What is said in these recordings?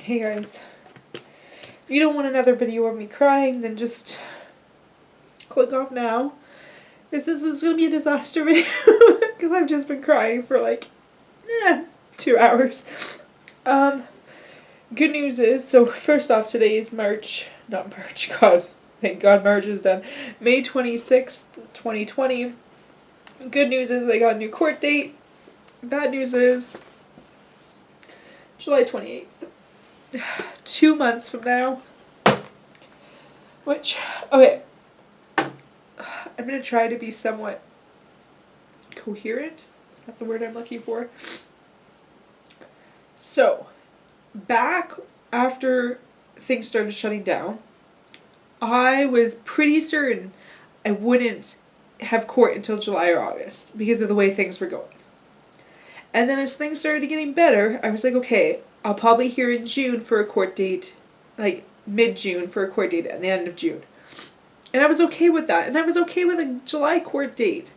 Hey guys, if you don't want another video of me crying, then just click off now, because this is going to be a disaster video, because I've just been crying for like, 2 hours. Good news is, so first off, today is God, thank God March is done, May 26th, 2020. Good news is I got a new court date. Bad news is July 28th. 2 months from now. Which, okay, I'm going to try to be somewhat coherent. That's not the word I'm looking for. So, back after things started shutting down, I was pretty certain I wouldn't have court until July or August because of the way things were going. And then as things started getting better, I was like, okay, I'll probably hear in June for a court date, like mid-June for a court date at the end of June. And I was okay with that. And I was okay with a July court date.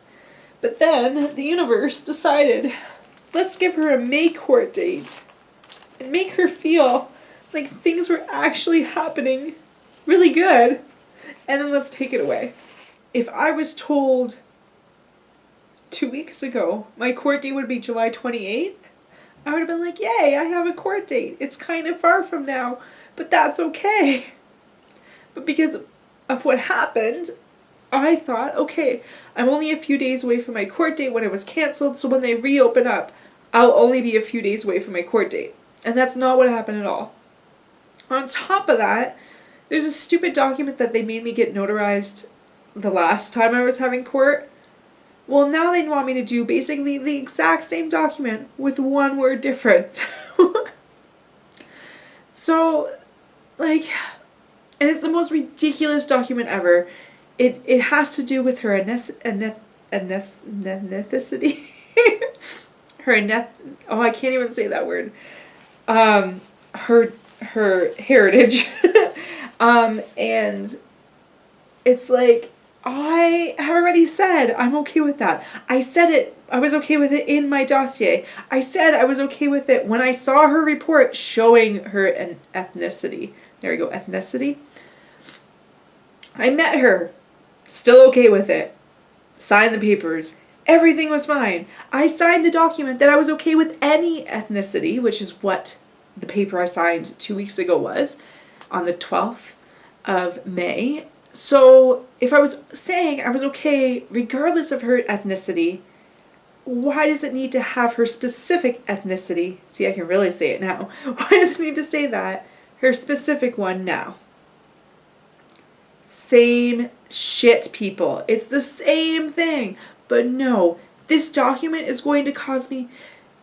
But then the universe decided, let's give her a May court date and make her feel like things were actually happening really good. And then let's take it away. If I was told 2 weeks ago my court date would be July 28th, I would have been like, yay, I have a court date. It's kind of far from now, but that's okay. But because of what happened, I thought, okay, I'm only a few days away from my court date when it was canceled, so when they reopen up, I'll only be a few days away from my court date. And that's not what happened at all. On top of that, there's a stupid document that they made me get notarized the last time I was having court. Well, now they want me to do basically the exact same document with one word different. So, like, and it's the most ridiculous document ever. It has to do with her ethnicity. I can't even say that word. Her heritage. And it's like, I have already said I'm okay with that. I said it. I was okay with it in my dossier. I said I was okay with it when I saw her report showing her an ethnicity. There we go, ethnicity. I met her. Still okay with it. Signed the papers. Everything was fine. I signed the document that I was okay with any ethnicity, which is what the paper I signed 2 weeks ago was, on the 12th of May. So if I was saying I was okay regardless of her ethnicity, why does it need to have her specific ethnicity? See, I can really say it now. Why does it need to say that? Her specific one now. Same shit, people. It's the same thing. But no, this document is going to cause me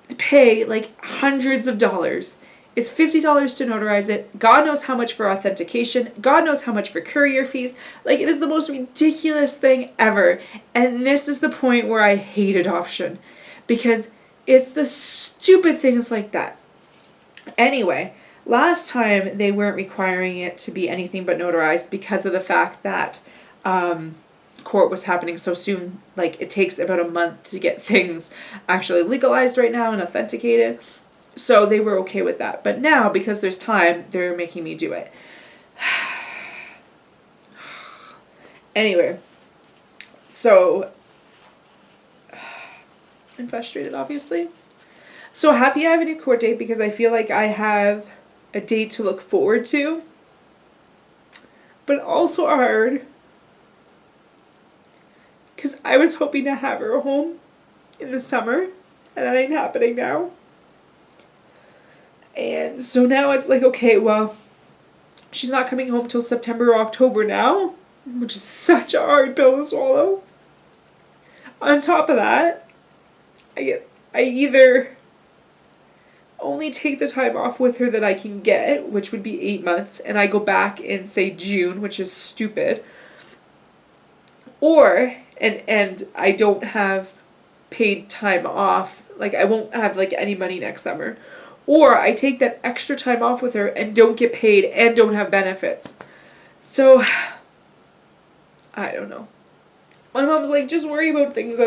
to pay like hundreds of dollars. It's $50 to notarize it. God knows how much for authentication. God knows how much for courier fees. Like, it is the most ridiculous thing ever. And this is the point where I hate adoption. Because it's the stupid things like that. Anyway, last time they weren't requiring it to be anything but notarized because of the fact that court was happening so soon. Like, it takes about a month to get things actually legalized right now and authenticated. So they were okay with that. But now, because there's time, they're making me do it. Anyway, so I'm frustrated, obviously. So happy I have a new court date because I feel like I have a date to look forward to. But also hard because I was hoping to have her home in the summer, and that ain't happening now. And so now it's like, okay, well, she's not coming home till September or October now, which is such a hard pill to swallow. On top of that, I either only take the time off with her that I can get, which would be 8 months, and I go back in, say, June, which is stupid, or, and I don't have paid time off, like I won't have like any money next summer. Or I take that extra time off with her and don't get paid and don't have benefits. So, I don't know. My mom's like, just worry about things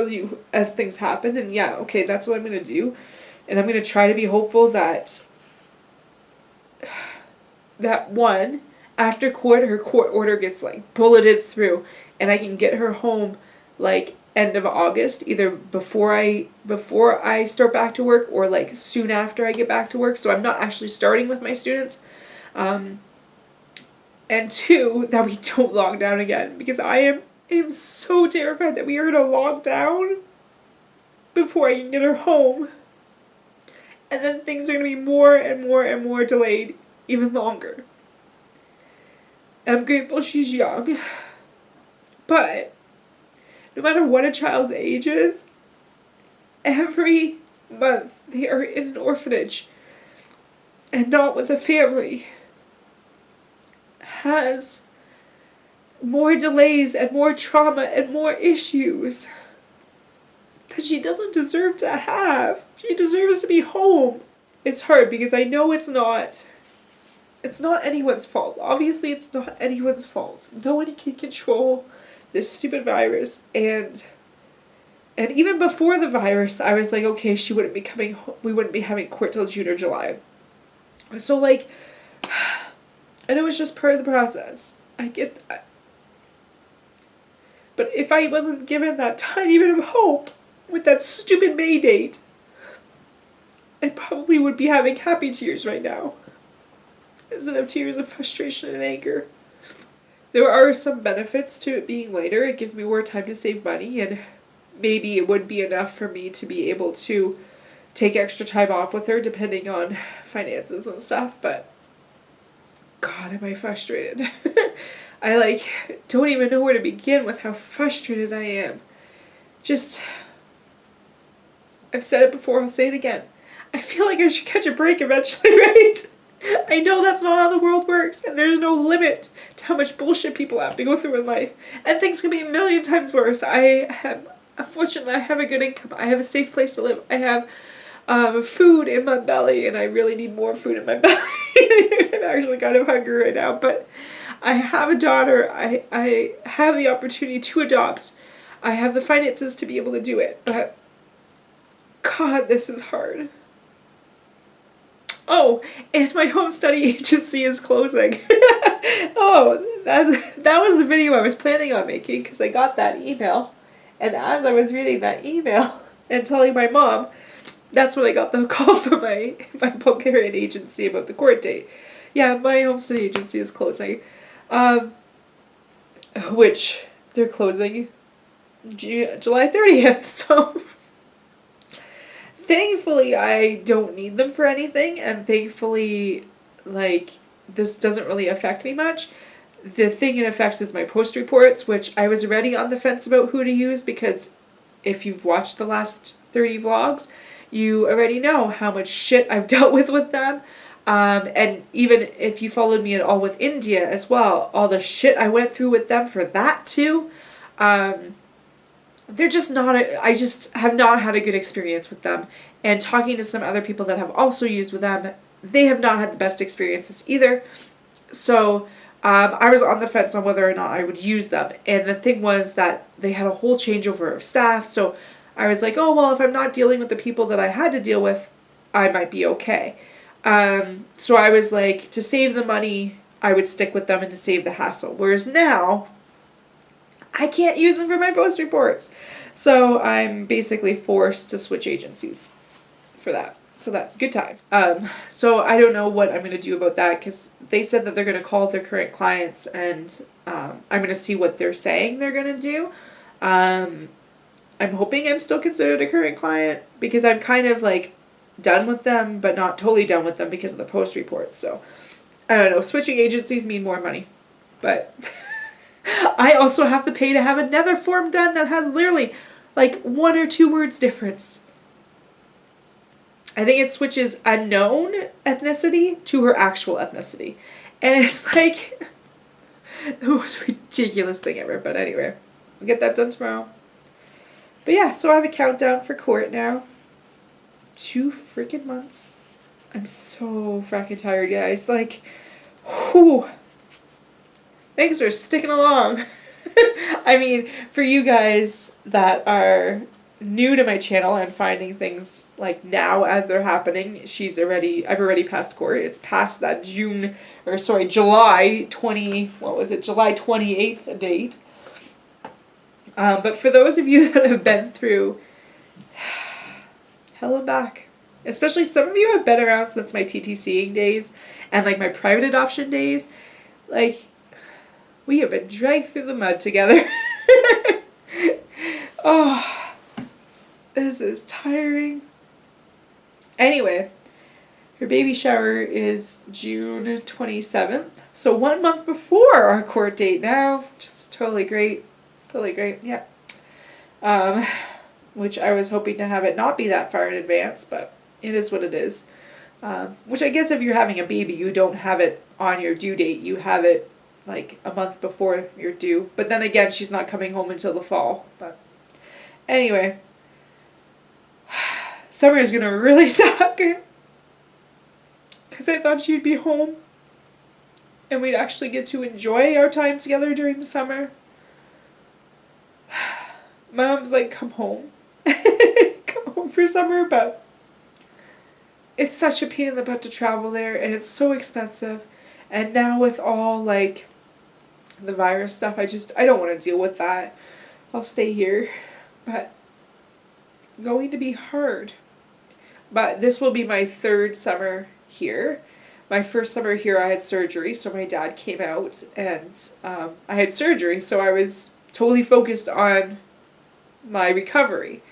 as things happen. And yeah, okay, that's what I'm going to do. And I'm going to try to be hopeful that that one, after court, her court order gets like bulleted through, and I can get her home like end of August, either before I start back to work or like soon after I get back to work. So I'm not actually starting with my students. And two, that we don't lock down again, because I am so terrified that we are gonna lock down before I can get her home. And then things are gonna be more and more and more delayed, even longer. I'm grateful she's young, but no matter what a child's age is, every month they are in an orphanage and not with a family has more delays and more trauma and more issues that she doesn't deserve to have. She deserves to be home. It's hard because I know it's not anyone's fault. Obviously, it's not anyone's fault. No one can control this stupid virus, and even before the virus, I was like, okay, we wouldn't be having court till June or July. So like, I know it's just part of the process. I get that. But if I wasn't given that tiny bit of hope with that stupid May date, I probably would be having happy tears right now, instead of tears of frustration and anger. There are some benefits to it being later. It gives me more time to save money, and maybe it would be enough for me to be able to take extra time off with her, depending on finances and stuff, but God, am I frustrated. I don't even know where to begin with how frustrated I am. I've said it before, I'll say it again. I feel like I should catch a break eventually, right? I know that's not how the world works, and there's no limit to how much bullshit people have to go through in life, and things can be a million times worse. Unfortunately, I have a good income. I have a safe place to live. I have food in my belly, and I really need more food in my belly. I'm actually kind of hungry right now, but I have a daughter. I have the opportunity to adopt. I have the finances to be able to do it, but God, this is hard. Oh, and my home study agency is closing. Oh, that was the video I was planning on making, because I got that email. And as I was reading that email and telling my mom, that's when I got the call from my Bulgarian agency about the court date. Yeah, my home study agency is closing. Which they're closing July 30th, so thankfully I don't need them for anything, and thankfully, this doesn't really affect me much. The thing it affects is my post reports, which I was already on the fence about who to use, because if you've watched the last 30 vlogs, you already know how much shit I've dealt with them. And even if you followed me at all with India as well, all the shit I went through with them for that too. They're just not, I just have not had a good experience with them. And talking to some other people that have also used with them, they have not had the best experiences either. So I was on the fence on whether or not I would use them. And the thing was that they had a whole changeover of staff. So I was like, oh, well, if I'm not dealing with the people that I had to deal with, I might be okay. So I was like, to save the money, I would stick with them, and to save the hassle. Whereas now, I can't use them for my post reports. So I'm basically forced to switch agencies for that. So that, good times. So I don't know what I'm going to do about that, because they said that they're going to call their current clients, and I'm going to see what they're saying they're going to do. I'm hoping I'm still considered a current client, because I'm kind of done with them, but not totally done with them because of the post reports. So I don't know. Switching agencies mean more money, but I also have to pay to have another form done that has literally 1 or 2 words difference. I think it switches a known ethnicity to her actual ethnicity. And it's the most ridiculous thing ever. But anyway, I'll get that done tomorrow. But yeah, so I have a countdown for court now. 2 freaking months. I'm so fracking tired, guys. Whew. Thanks for sticking along. I mean, for you guys that are new to my channel and finding things like now as they're happening, I've already passed court. It's past that July 28th date. But for those of you that have been through hell and back, especially some of you have been around since my TTCing days and like my private adoption days, like we have been dragged through the mud together. Oh, this is tiring. Anyway, her baby shower is June 27th. So 1 month before our court date now. Just totally great. Totally great, yeah. Which I was hoping to have it not be that far in advance, but it is what it is. Which I guess if you're having a baby, you don't have it on your due date. You have it like a month before you're due. But then again, she's not coming home until the fall. But anyway, summer is going to really suck. Because I thought she'd be home. And we'd actually get to enjoy our time together during the summer. My mom's like, come home. Come home for summer, but it's such a pain in the butt to travel there, and it's so expensive. And now with all like the virus stuff, I don't want to deal with that. I'll stay here, but going to be hard. But this will be my third summer here. My first summer here I had surgery, so my dad came out and I had surgery, so I was totally focused on my recovery.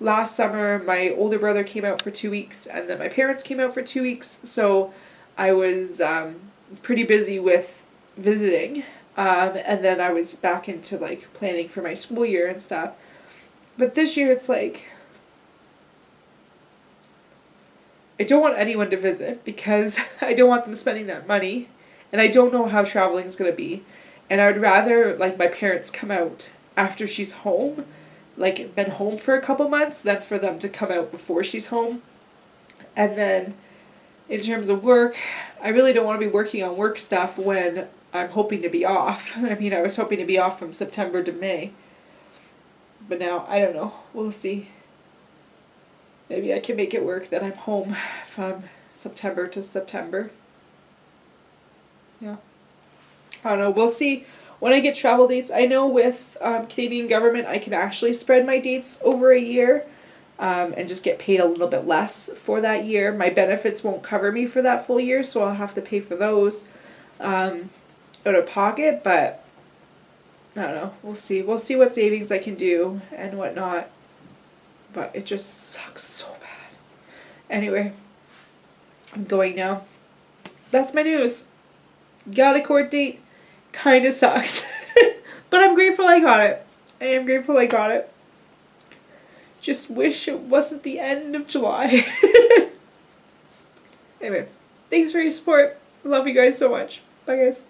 Last summer, my older brother came out for 2 weeks, and then my parents came out for 2 weeks, so I was pretty busy with visiting, and then I was back into like planning for my school year and stuff. But this year it's like, I don't want anyone to visit because I don't want them spending that money, and I don't know how traveling is going to be, and I would rather like my parents come out after she's home, like been home for a couple months, than for them to come out before she's home. And then in terms of work, I really don't want to be working on work stuff when I'm hoping to be off. I mean, I was hoping to be off from September to May, but now I don't know, we'll see. Maybe I can make it work that I'm home from September to September. Yeah, I don't know, we'll see. When I get travel dates, I know with Canadian government, I can actually spread my dates over a year and just get paid a little bit less for that year. My benefits won't cover me for that full year, so I'll have to pay for those out of pocket, but I don't know. We'll see. We'll see what savings I can do and whatnot, but it just sucks so bad. Anyway, I'm going now. That's my news. Got a court date. Kind of sucks. But I'm grateful I got it. I am grateful I got it. Just wish it wasn't the end of July. Anyway, thanks for your support. Love you guys so much. Bye guys.